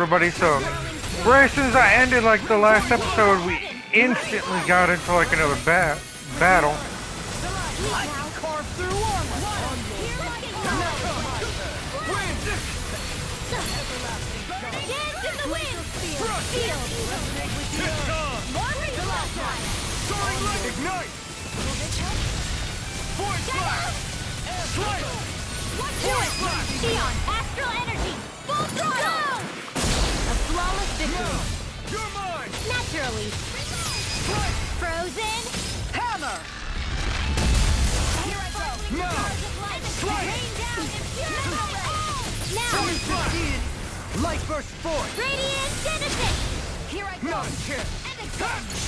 Everybody, so right as soon as I ended like the last episode, we instantly got into like another battle. Astral energy, full throttle. A flawless victory. You're mine! Naturally. Frozen. Hammer! Here I go. No! Rain down now. Light burst forth! Radiant Genesis. Here I go. Non-kill!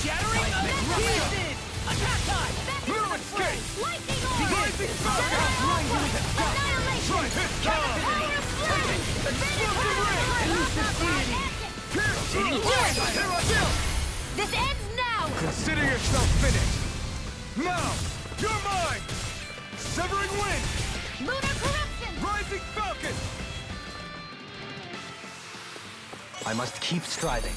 Shattering Reason! Attack time. Move escape! Lightning Rising fire! Try hit time! This ends now! Consider yourself finished! Now! You're mine! Severing wind! Lunar corruption! Rising falcon! I must keep striving.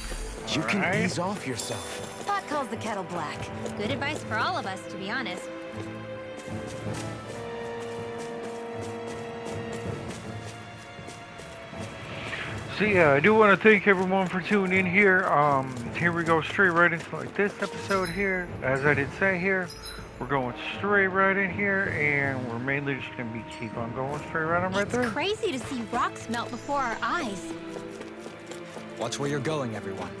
You can Alright. ease off yourself. Pot calls the kettle black. Good advice for all of us, to be honest. So yeah, I do want to thank everyone for tuning in here. Here we go straight right into like this episode here. As I did say here, we're going straight right in here, and we're mainly just gonna be keep on going straight right on right It's there. crazy to see rocks melt before our eyes. Watch where you're going, everyone.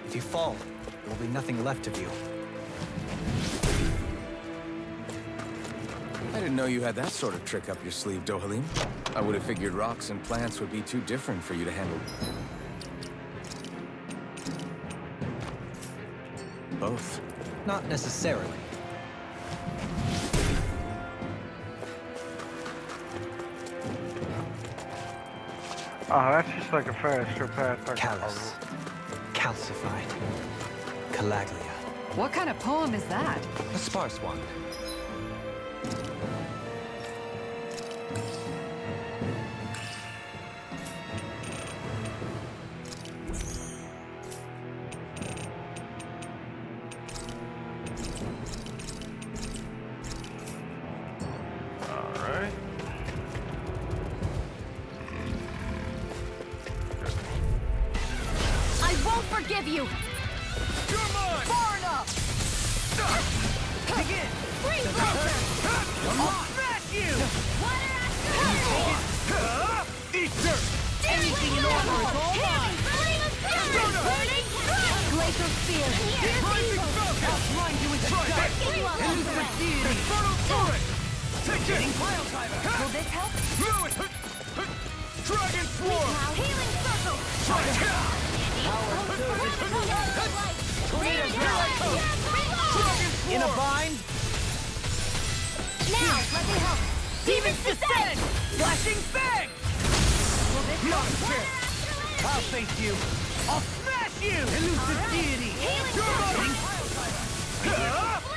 If you fall, there will be nothing left of you. I didn't know you had that sort of trick up your sleeve, Dohalim. I would have figured rocks and plants would be too different for you to handle. Both. Not necessarily. Oh, that's just like a faster path. Like Callous. Calcified. Calaglia. What kind of poem is that? A sparse one. Alright. I won't forgive you! You're mine! Far enough! Begin! Freeze laser! I'll smash you! Water astral! Eat dirt! Anything in order is all mine! Burning strike! Glacial spear! Rising falcon! I'll blind you with the dark! Infernal torrent! Take it! Will this help? Move it! Dragon swarm! Now, healing circle! In a bind? Now, let me help! Demons descend! Flashing fang! Will this Not help? a chance! I'll face you! I'll smash you! Elusive deity! Healing You're circle! mine!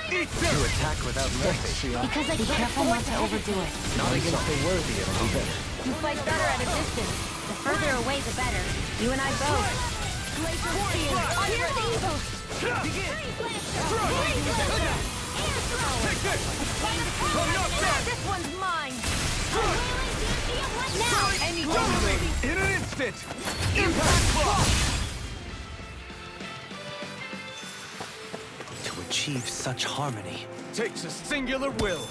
Eat To dirt! attack without mercy. Because I can't afford to overdo it. Not against the worthy of you. You fight better at a distance. The further away, the better. You and I both. Glacial spear! Here's the evil! Begin! Take this! I'm not dead! This one's mine! Now! Dominating in an instant! Impact block! To achieve such harmony. Takes a singular will.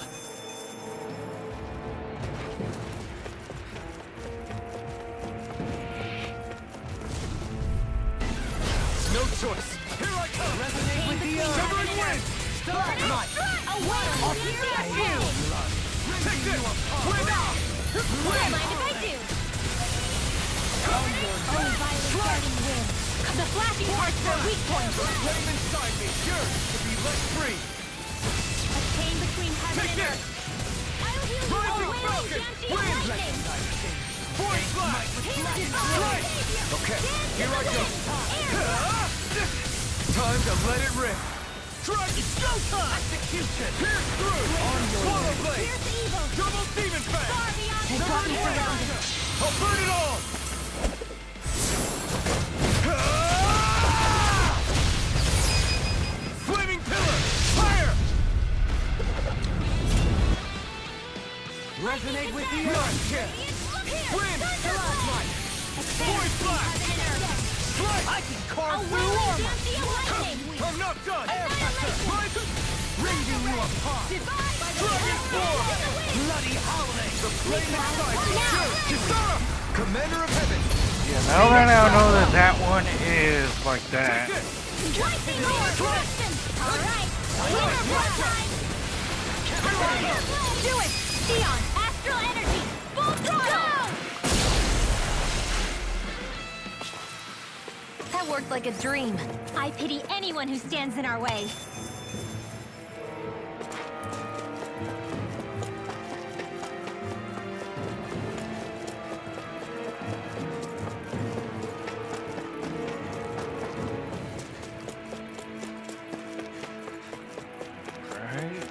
No choice! Here I come! Resonate with the Severing wind! Take this! Wind out! What mind if I do? Oh, violent guarding wind. The flashing parts are weak points. Let him inside me! Yours to be let free! A chain between heaven Take and this! earth. I'll heal you. Rising Oh, falcon! Jamshi Wind! lightning. Void blast! Strike! Okay, here I go! Time to let it rip! Strike! It's go time! Execution! Pierce through! Swallow blade! Here's evil. Double demon fang! Far beyond I'll burn it all! None-kill! Wind! Void blast! Strike! I can carve through armor! I'm not done! Raiding you apart! Dragon form! Bloody howling! The flame inside me! Kisara! Commander of heaven! Yeah, now that I know that that one is like that. Alright, do it! Sion, astral energy, full throttle! That worked like a dream. I pity anyone who stands in our way. Right.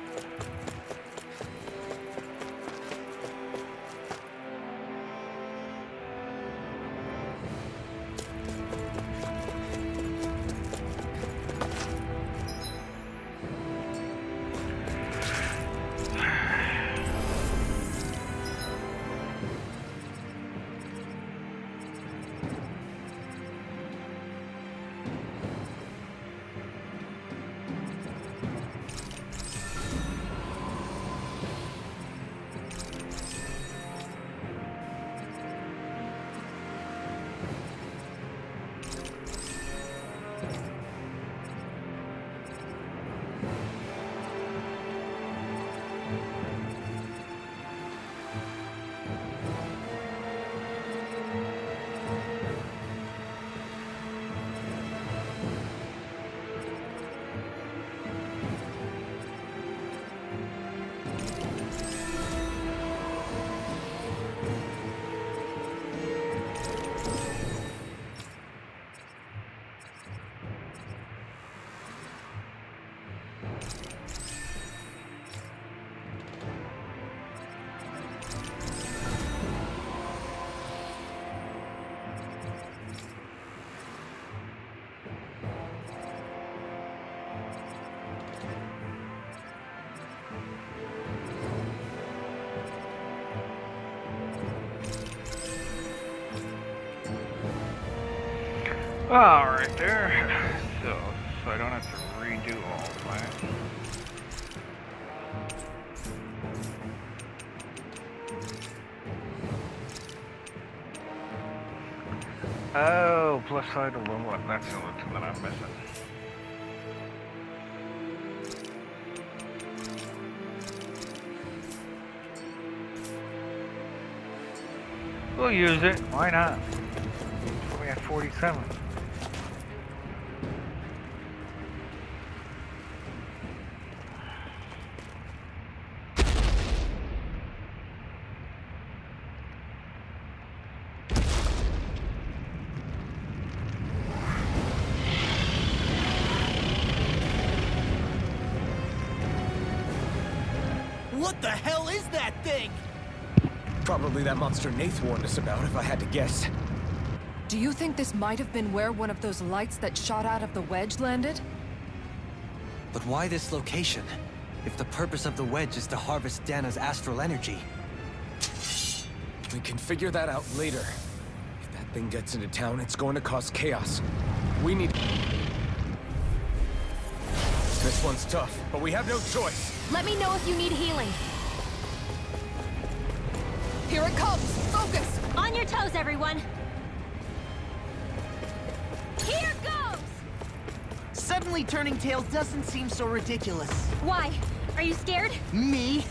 All right there. So I don't have to redo all of that. Oh, plus side to level up. That's the only thing that I'm missing. We'll use it. Why not? We have 47. What the hell is that thing? Probably that monster Nath warned us about, if I had to guess. Do you think this might have been where one of those lights that shot out of the wedge landed? But why this location? If the purpose of the wedge is to harvest Dana's astral energy. We can figure that out later. If that thing gets into town, it's going to cause chaos. We need... This one's tough, but we have no choice. Let me know if you need healing. Here it comes! Focus! On your toes, everyone. Here goes! Suddenly turning tails doesn't seem so ridiculous. Why? Are you scared? Me?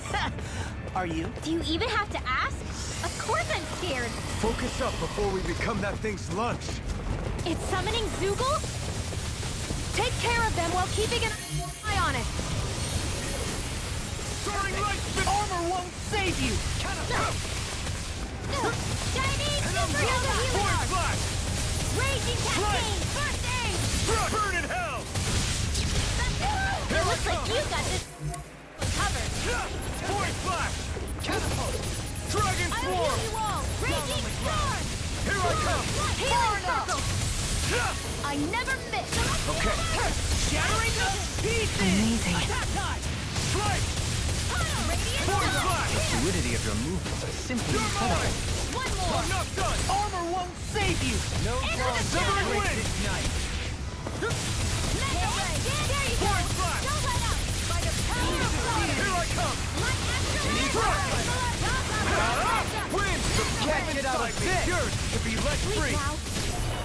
Are you? Do you even have to ask? Of course I'm scared. Focus up before we become that thing's lunch. It's summoning Zoogle? Take care of them while keeping an eye on it. Soaring light spin armor won't save you. Chinese supernova Void healer! flash! Raging cascade! First aid! Burn in hell! It looks like you got this covered. Void flash! Catapult! Dragon I'll swarm! heal you all! Raging storm! Here I come! Healing circle! I never miss! Okay. Shattering the pieces! Amazing. Attack time! Strike! Force flash! The fluidity of your movements is simply You're incredible. mine! One more. I'm not done! Armor won't save you! No Severing wind! Mega ray. There you go. Force flash! Don't let up. By the power of water. Here I come! Light astral Wind! The Can't get out of inside me this. yearns to be let free!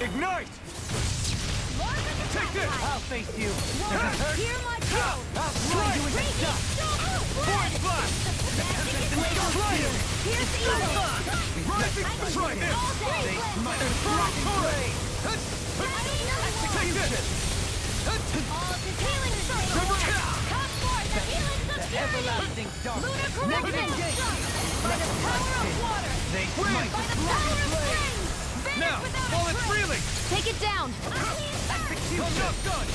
Ignite! Take this! I'll face you. Hear my call. I'll slide you into dust. Force flash! Try it! Here's the evil. Rising! Try him! All day. Take this! All the healing circle. Come forth, the healing subfury. Everlasting dark. Lunar corruption. By the power of water. They Wind! smite By the power of springs. Vanish Now, without while a it's trace. reeling! Take it down. I'm not done!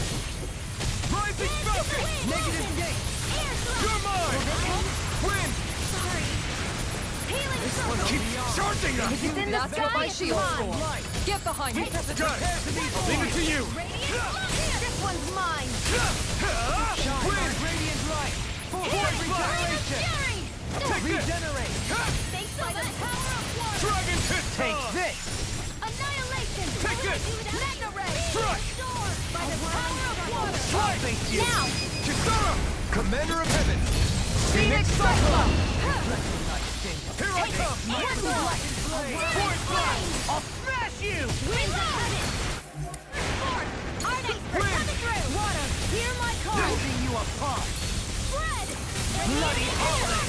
Rising Falcon! negative gate. You're mine! Wind! Sorry. Healing circle. Keep charging us! It's in the That's what my sky. shield's Come on. for. Get behind me. Got it! I'll leave it to you! This one's mine. Shine Wind! like radiant light. Full Force regeneration. Fury. Take this! Regenerate. Thanks by the power of water. Dragon Pit! Take this. Annihilation. Take this. Mega ray. Strike. Restore. By the power of water. Strike! Face you. Now. Kisara! Commander of Heaven! Phoenix Cyclone. Here I come! One more. Force flash! I'll smash you. Winds of heaven. Forth. Arnex are coming through. Water. Hear my call. Ripping you apart. Spread. Bloody holiday.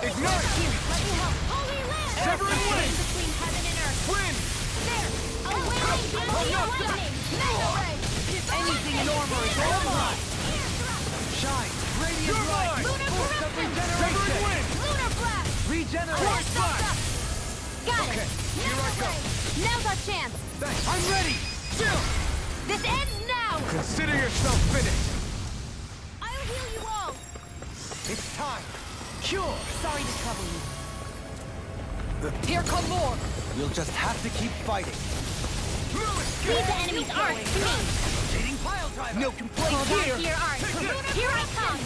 Ignite! Here, let me help. Holy land. Severing wind. Between heaven and earth. Wind! There. Away. Holy lightning. Mega ray. Anything in armor is all mine. Shine. Radiant You're light. mine. Lunar Force of corruption. Severing regeneration. wind! Lunar blast. Regenerate. Force flash! Got Okay, it. here I Mega go. ray. Now's our chance. I'm ready! Still! This ends now. Consider yourself finished! I'll heal you all. It's time. Cure. Sorry to trouble you. Here come more. We'll just have to keep fighting. Leave the enemy's arc to me. Rotating pile driver. No complaints Hold on here. to your arc. Here I come.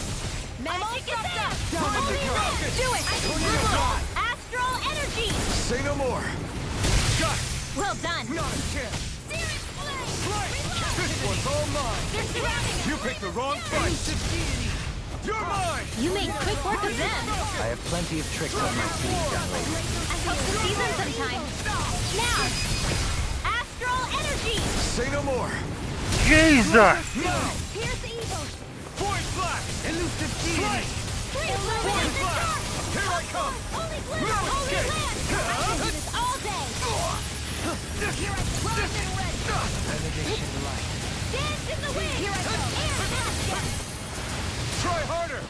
Magic is up. Down with the Holy drop. land. Do it. I can Tornado do die. it. Astral energy. Say no more! Got it! Well done. Not a chance! Searing flame. Flight! This one's all mine! They're surrounding us. You picked the wrong fight! You're mine! You made quick work of them. I have plenty of tricks up my sleeve, young lady. I hope to see them sometime. Now. Astral energy. Say no more! Jesus! Now! Here's the evil. Void flash! Elusive deity. Flight! Void flash! Here I come! Holy glimmer. No Holy escape! land. I can do this all day. Here I come and ready. Benediction light. Dance in the wind. Here I go. Air basket. Try harder!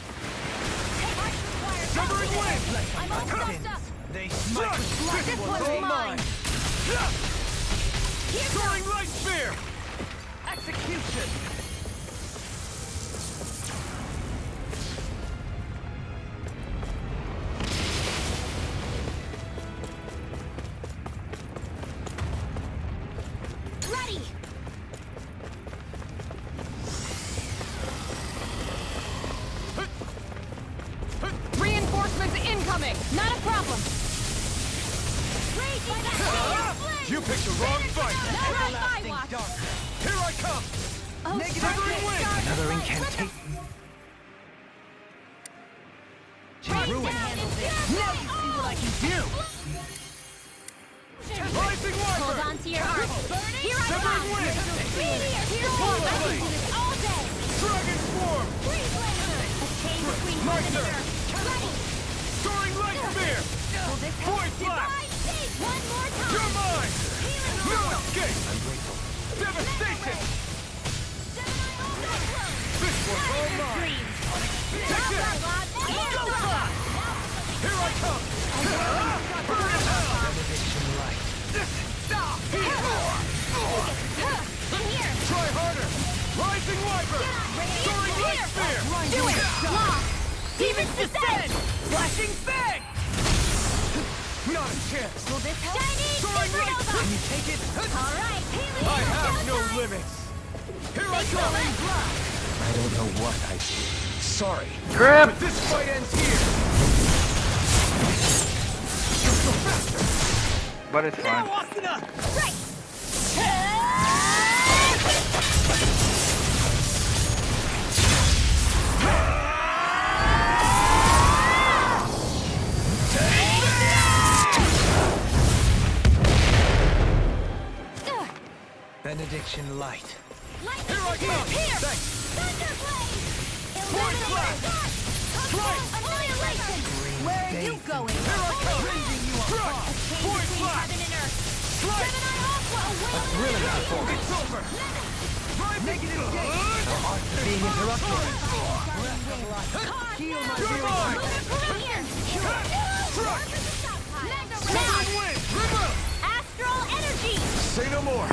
Severing wind! I'm all stuffed up. They smite. This one's mine. Here's Soaring light spear! Execution. ready. Reinforcements incoming. Not a problem. Raging You picked the wrong fight! Not right, my Everlasting watch. dark. Here I come! Oh, Negative Severing wind! Another incantation. Ruin handles it. Now you see what I can do. Rising Hold Wyvern! on to your arm. Here I Severing come. wind! Meteor, here I can do this all day. Dragon swarm! Freeze laser. A chain between heaven and earth. Ready. Soaring light spear! Will this help? Void flash! Divine shade. One more time. You're mine! Healing No power. escape! I'm grateful. Devastation! This one's all mine! Dreams. Take this! Go fly. Here I come! Burn in hell! Benediction light. Stop! Here. Try harder! Rising Wyvern! Soaring light spear! Do it. Lock. Demons descend. Flashing fang. Not a chance! Will this help? Chinese Soaring light! Can you take it? All right. Healing. I have no limits! Here I come! I don't know what I... Sorry. Grip! But this fight ends here! Just go faster! But it's fine. Right! Benediction light. Lightning Here I come! here! Thanks! Thunderblade! Point Illuminating dart! Strike! Annihilation! Where are you going? Here I come! Strike! Point flat! Heaven and earth! Strike! Gemini Aqua awaits! Thrilling performance. It's over! Negative gate. Being interrupted. Heal my You're mine! Now! Win! River! Astral energy! Say no more!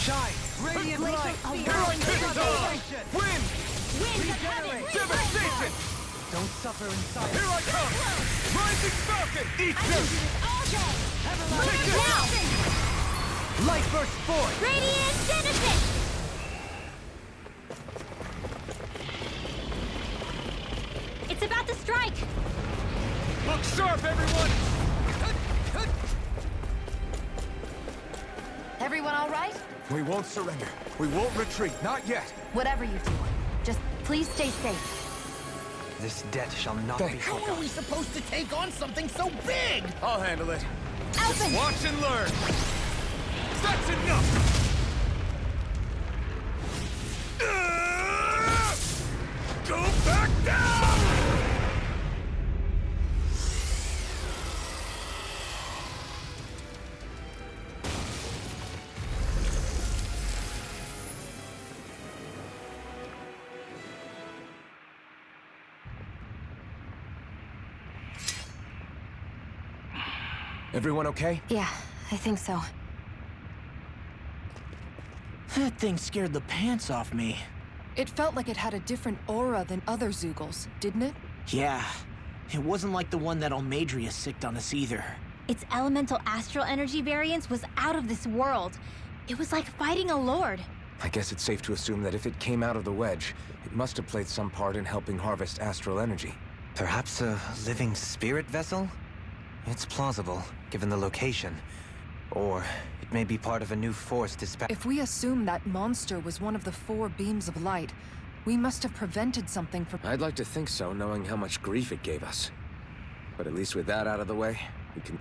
Shine. Radiant light. Kick it on! Win! Winds of heaven! Devastation! Don't suffer in silence. Here I come! Rising Falcon! Eat this! All day! Take this! Now! Light burst forth. Radiant Genesis! It's about to strike! Look sharp, everyone! Everyone all right? We won't surrender. We won't retreat. Not yet. Whatever you do, just please stay safe. This debt shall not Thanks. be How are forgotten. we supposed to take on something so big? I'll handle it. Alphen! Watch and learn. That's enough! Go back down! Everyone okay? Yeah, I think so. That thing scared the pants off me. It felt like it had a different aura than other Zeugles, didn't it? Yeah. It wasn't like the one that Almadria sicked on us either. Its elemental astral energy variance was out of this world. It was like fighting a lord. I guess it's safe to assume that if it came out of the wedge, it must have played some part in helping harvest astral energy. Perhaps a living spirit vessel? It's plausible, given the location. Or it may be part of a new force dispatched. If we assume that monster was one of the 4 beams of light, we must have prevented something from... I'd like to think so, knowing how much grief it gave us. But at least with that out of the way, we can...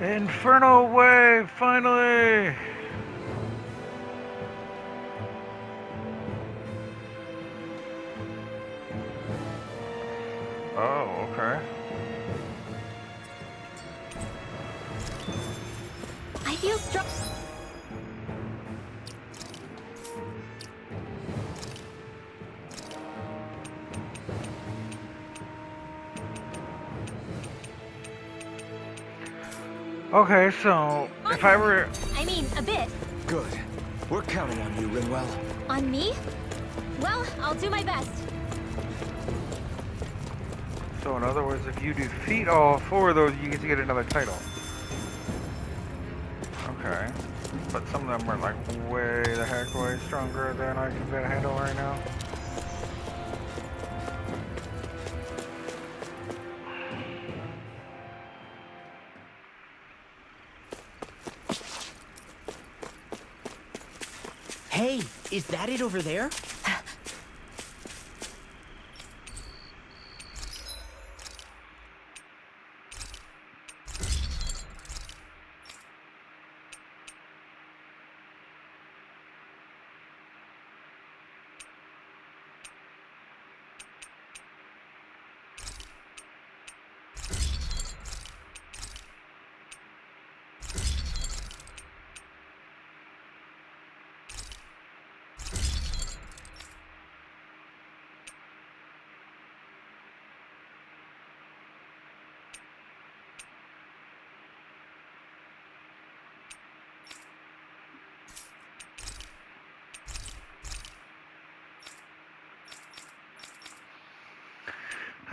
Inferno wave, finally! Oh, okay. I feel struck. Okay, so if I were... I mean, a bit. Good. We're counting on you, Rinwell. On me? Well, I'll do my best. So in other words, if you defeat all 4 of those, you get to get another title. Okay. But some of them are like way the heck way stronger than I can handle right now. Hey, is that it over there?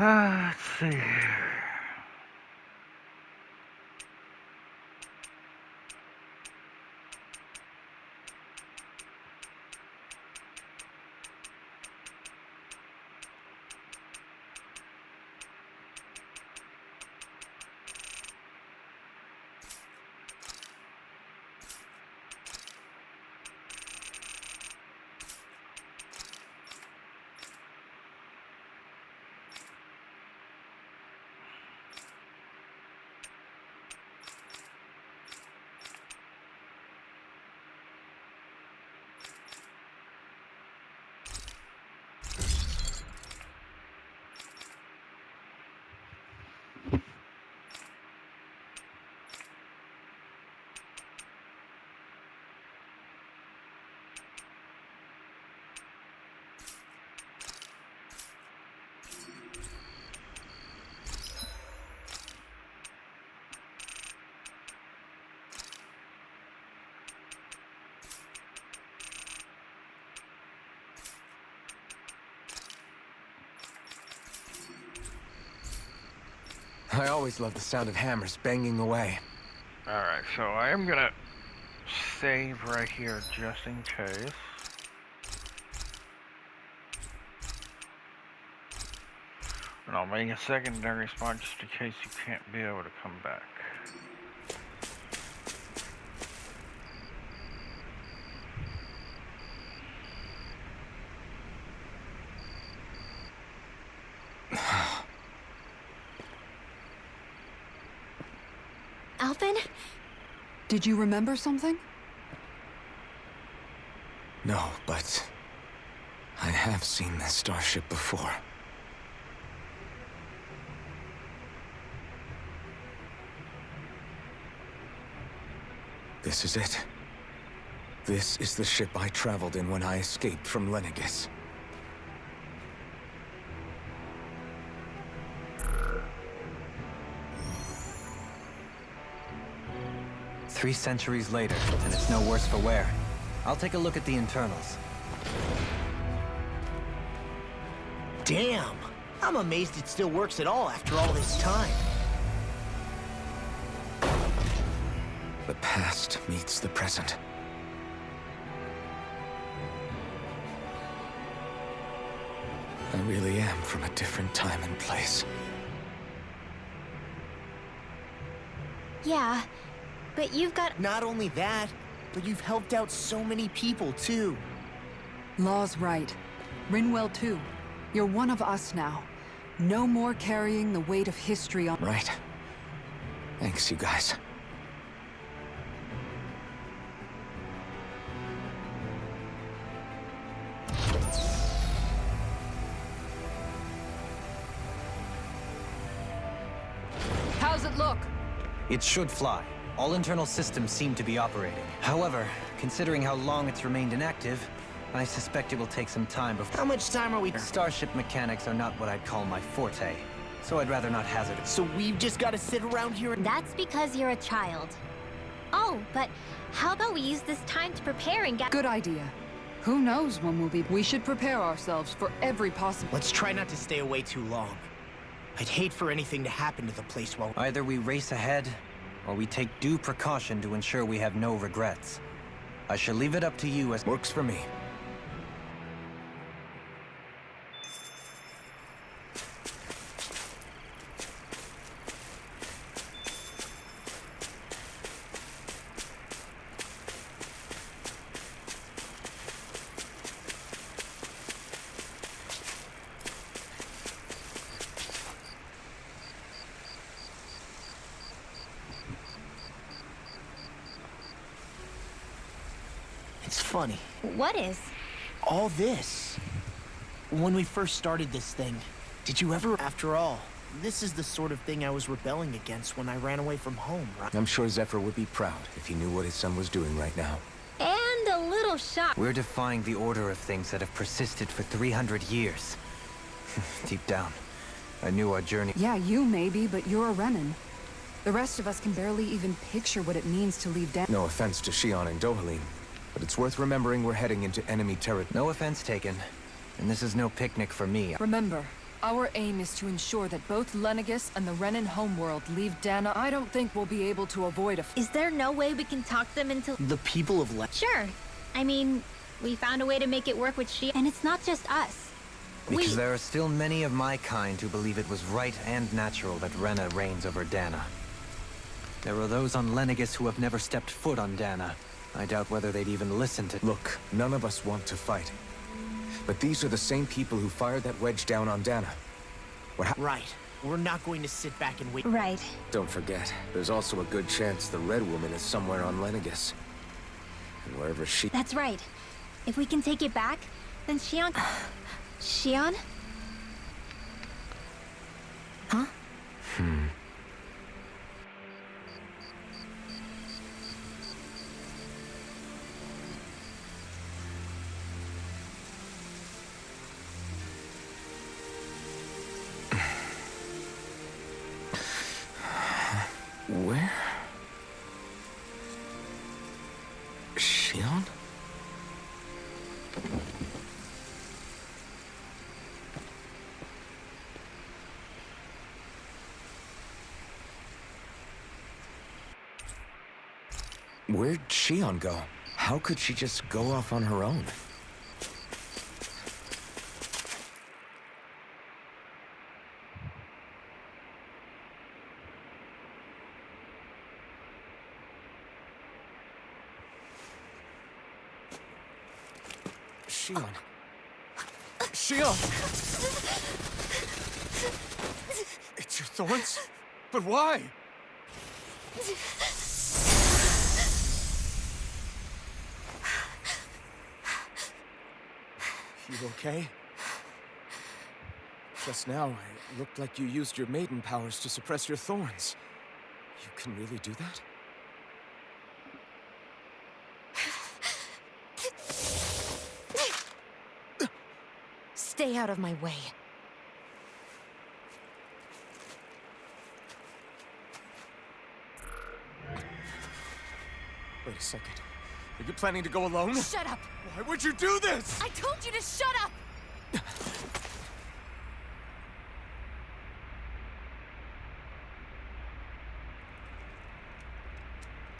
Let's see here. I always love the sound of hammers banging away. Alright, so I am gonna save right here just in case. And I'll make a secondary spot just in case you can't be able to come back. Alvin? Did you remember something? No, but I have seen this starship before. This is it. This is the ship I traveled in when I escaped from Lenegis. Three centuries later, and it's no worse for wear. I'll take a look at the internals. Damn! I'm amazed it still works at all after all this time. The past meets the present. I really am from a different time and place. Yeah, but you've got... Not only that, but you've helped out so many people, too. Law's right. Rinwell too. You're one of us now. No more carrying the weight of history on... Right. Thanks, you guys. How's it look? It should fly. All internal systems seem to be operating. However, considering how long it's remained inactive, I suspect it will take some time before... How much time are we... Starship mechanics are not what I'd call my forte, so I'd rather not hazard it. So we've just got to sit around here and... That's because you're a child. Oh, but how about we use this time to prepare and get... Good idea. Who knows when we'll be... We should prepare ourselves for every possible... Let's try not to stay away too long. I'd hate for anything to happen to the place while... Either we race ahead, or we take due precaution to ensure we have no regrets. I shall leave it up to you as... Works for me. It's funny. What is? All this. When we first started this thing, did you ever... After all, this is the sort of thing I was rebelling against when I ran away from home, right? I'm sure Zephyr would be proud if he knew what his son was doing right now. And a little shocked. We're defying the order of things that have persisted for 300 years. Deep down, I knew our journey... Yeah, you maybe, but you're a Renan. The rest of us can barely even picture what it means to leave No offense to Shion and Dohalim, but it's worth remembering we're heading into enemy territory. No offense taken. And this is no picnic for me. Remember, our aim is to ensure that both Lenegis and the Renan homeworld leave Dana. I don't think we'll be able to avoid a... Is there no way we can talk them into... The people of Sure. I mean, we found a way to make it work with she... And it's not just us. Because there are still many of my kind who believe it was right and natural that Rena reigns over Dana. There are those on Lenegis who have never stepped foot on Dana. I doubt whether they'd even listen to... Look, none of us want to fight. But these are the same people who fired that wedge down on Dana. Right. We're not going to sit back and wait. Right. Don't forget, there's also a good chance the Red Woman is somewhere on Lenegis. And wherever she... That's right. If we can take it back, then Shion... Shion? Huh? Where? Shion? Where'd Shion go? How could she just go off on her own? Shion. Shion! It's your thorns? But why? You okay? Just now, it looked like you used your maiden powers to suppress your thorns. You can really do that? Stay out of my way. Wait a second. Are you planning to go alone? Shut up! Why would you do this? I told you to shut up!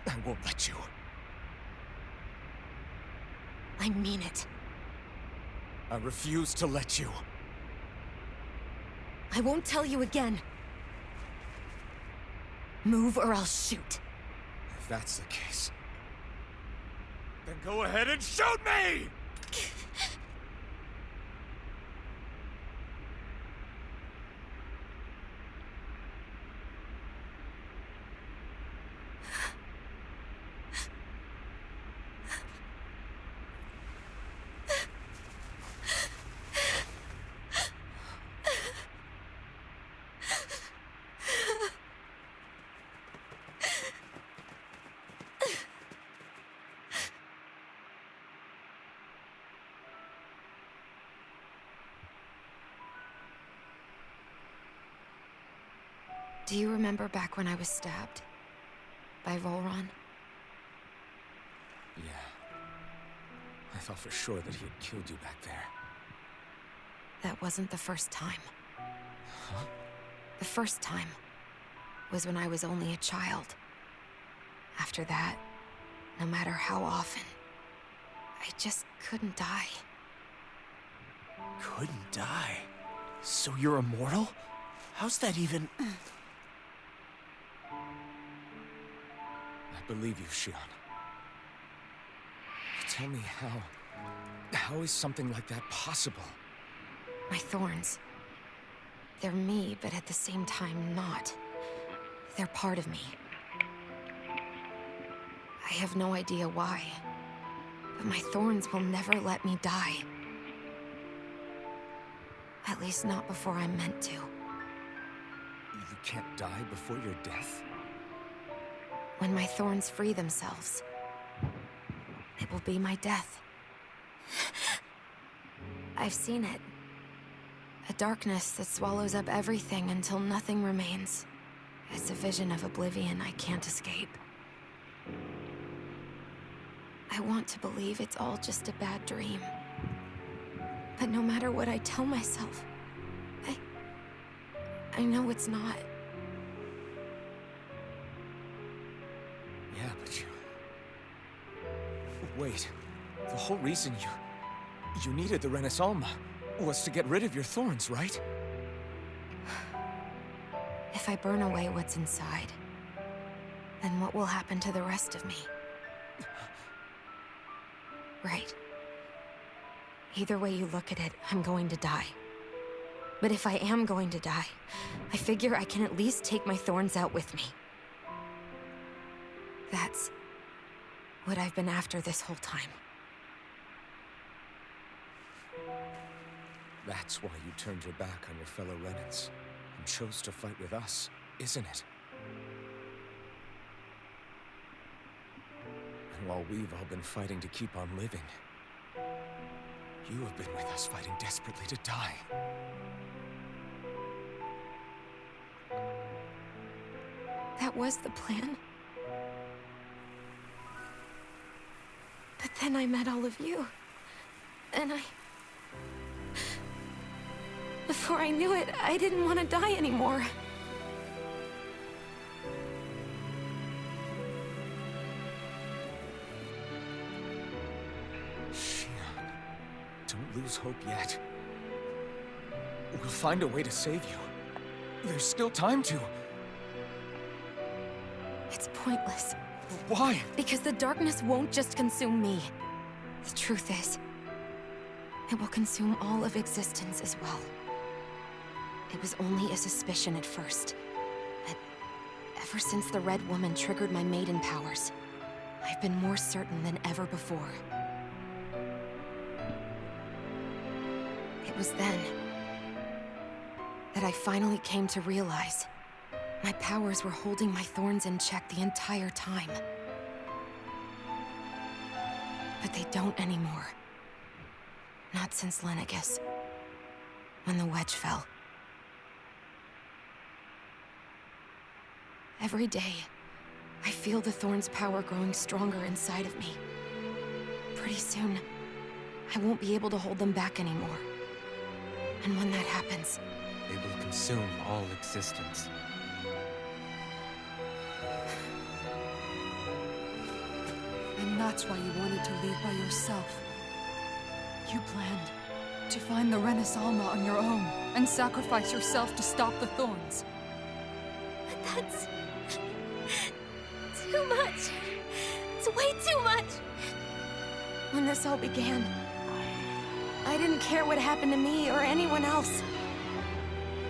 I won't let you. I mean it. I refuse to let you. I won't tell you again. Move or I'll shoot. If that's the case, then go ahead and shoot me! Do you remember back when I was stabbed? By Volron? Yeah. I thought for sure that he had killed you back there. That wasn't the first time. Huh? The first time was when I was only a child. After that, no matter how often, I just couldn't die. Couldn't die? So you're immortal? How's that even... I believe you, Shion. Tell me how... How is something like that possible? My thorns. They're me, but at the same time not. They're part of me. I have no idea why, but my thorns will never let me die. At least not before I'm meant to. You can't die before your death? When my thorns free themselves, it will be my death. I've seen it. A darkness that swallows up everything until nothing remains. It's a vision of oblivion I can't escape. I want to believe it's all just a bad dream. But no matter what I tell myself, I know it's not. Yeah, but you... Wait. The whole reason you needed the Renaissance was to get rid of your thorns, right? If I burn away what's inside, then what will happen to the rest of me? Right. Either way you look at it, I'm going to die. But if I am going to die, I figure I can at least take my thorns out with me. That's what I've been after this whole time. That's why you turned your back on your fellow Renans and chose to fight with us, isn't it? And while we've all been fighting to keep on living, you have been with us fighting desperately to die. That was the plan. But then I met all of you. And before I knew it, I didn't want to die anymore. lose hope yet. We'll find a way to save you. There's still time to. It's pointless. Why? Because the darkness won't just consume me. The truth is, it will consume all of existence as well. It was only a suspicion at first. But ever since the Red Woman triggered my maiden powers, I've been more certain than ever before. It was then that I finally came to realize my powers were holding my thorns in check the entire time. But they don't anymore. Not since Lenegis, when the wedge fell. Every day, I feel the thorn's power growing stronger inside of me. Pretty soon, I won't be able to hold them back anymore. And when that happens, They will consume all existence. And that's why you wanted to leave by yourself. You planned to find the Renaissance on your own and sacrifice yourself to stop the thorns. but that's too much. It's way too much. When this all began, I didn't care what happened to me or anyone else.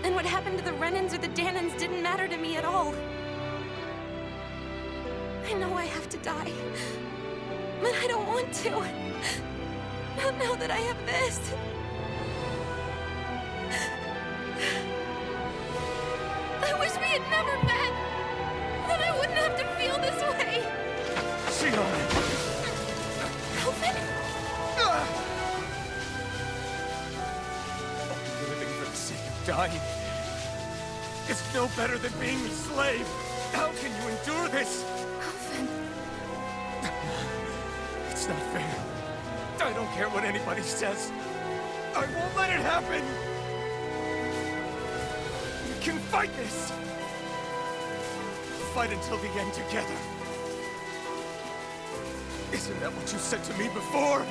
And what happened to the Renans or the Danans didn't matter to me at all. I know I have to die, but I don't want to. Not now that I have this. I wish we had never met. Then I wouldn't have to feel this way. Shion! Alvin? Living for the sake of dying is no better than being a slave. How can you endure this? Alvin. It's not fair. I don't care what anybody says. I won't let it happen. We can fight this. Fight until the end together. Isn't that what you said to me before?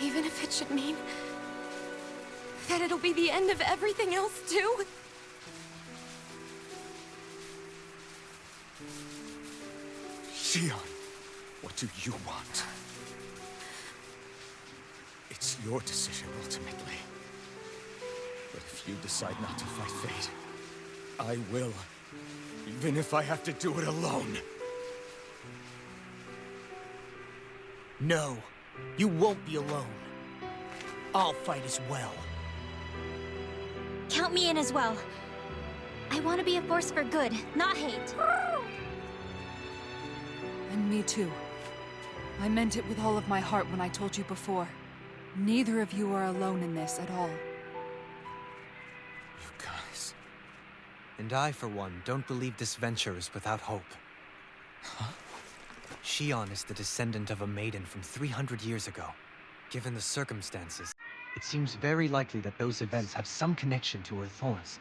Even if it should mean that it'll be the end of everything else, too? Shion, what do you want? It's your decision, ultimately. But if you decide not to fight fate, I will. Even if I have to do it alone. No, you won't be alone. I'll fight as well. Count me in as well. I want to be a force for good, not hate. And me too. I meant it with all of my heart when I told you before. Neither of you are alone in this at all. You guys... And I, for one, don't believe this venture is without hope. Huh? Shion is the descendant of a maiden from 300 years ago. Given the circumstances, it seems very likely that those events have some connection to her thorns.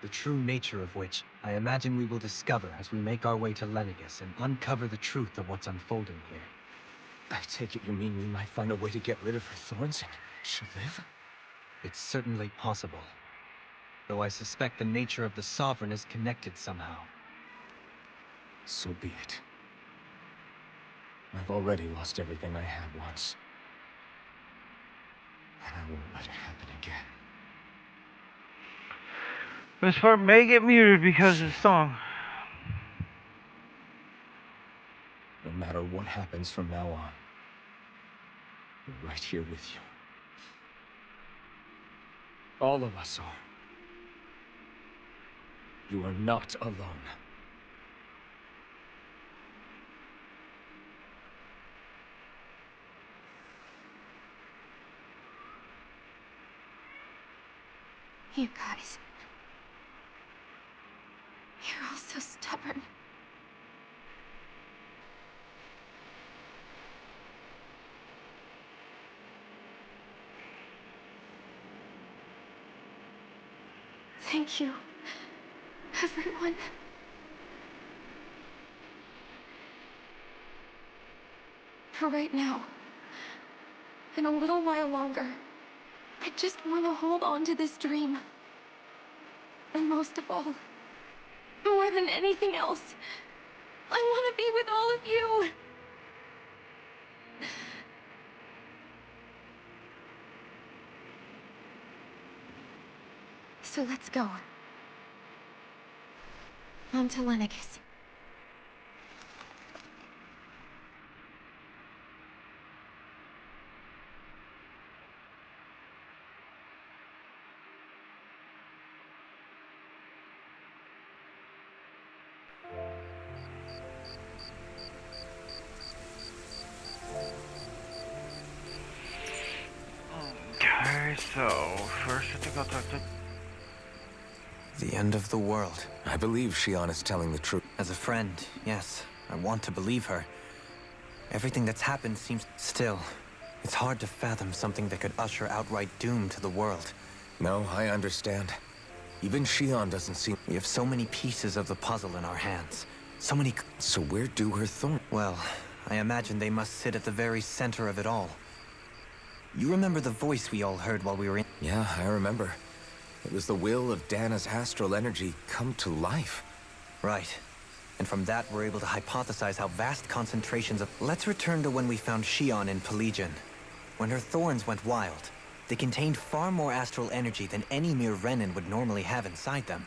The true nature of which, I imagine we will discover as we make our way to Lenegis and uncover the truth of what's unfolding here. I take it you mean we might find a way to get rid of her thorns and she'll live? It's certainly possible. Though I suspect the nature of the Sovereign is connected somehow. So be it. I've already lost everything I had once. And I won't let it happen again. This part may get muted because of the song. No matter what happens from now on, we're right here with you. All of us are. You are not alone. You guys. You're all so stubborn. Thank you, everyone. For right now. In a little while longer. I just want to hold on to this dream. And most of all, more than anything else, I want to be with all of you. So let's go. On to Lenegis. Okay, so first I think I'll talk to... The end of the world. I believe Shion is telling the truth. As a friend, yes, I want to believe her. Everything that's happened seems... Still, it's hard to fathom something that could usher outright doom to the world. No, I understand. Even Shion doesn't seem... We have so many pieces of the puzzle in our hands. So many... So where do her thorns? Well, I imagine they must sit at the very center of it all. You remember the voice we all heard while we were in... Yeah, I remember. It was the will of Dana's astral energy come to life. Right. And from that, we're able to hypothesize how vast concentrations of... Let's return to when we found Shion in Pelagian. When her thorns went wild, they contained far more astral energy than any mere Renin would normally have inside them.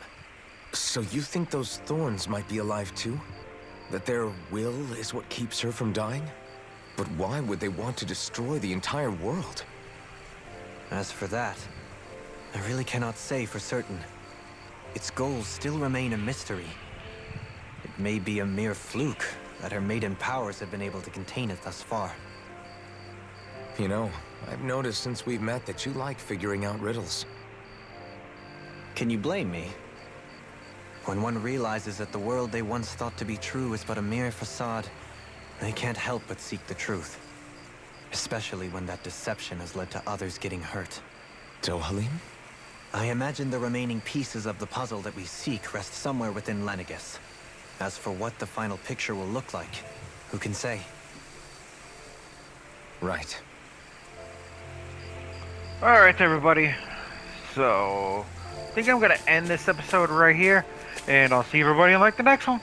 So you think those thorns might be alive too? That their will is what keeps her from dying? But why would they want to destroy the entire world? As for that, I really cannot say for certain. Its goals still remain a mystery. It may be a mere fluke that her maiden powers have been able to contain it thus far. You know, I've noticed since we've met that you like figuring out riddles. Can you blame me? When one realizes that the world they once thought to be true is but a mere facade, they can't help but seek the truth. Especially when that deception has led to others getting hurt. Dohalim? I imagine the remaining pieces of the puzzle that we seek rest somewhere within Lenegis. As for what the final picture will look like, who can say? Right. Alright everybody, so I think I'm going to end this episode right here, and I'll see everybody in like the next one.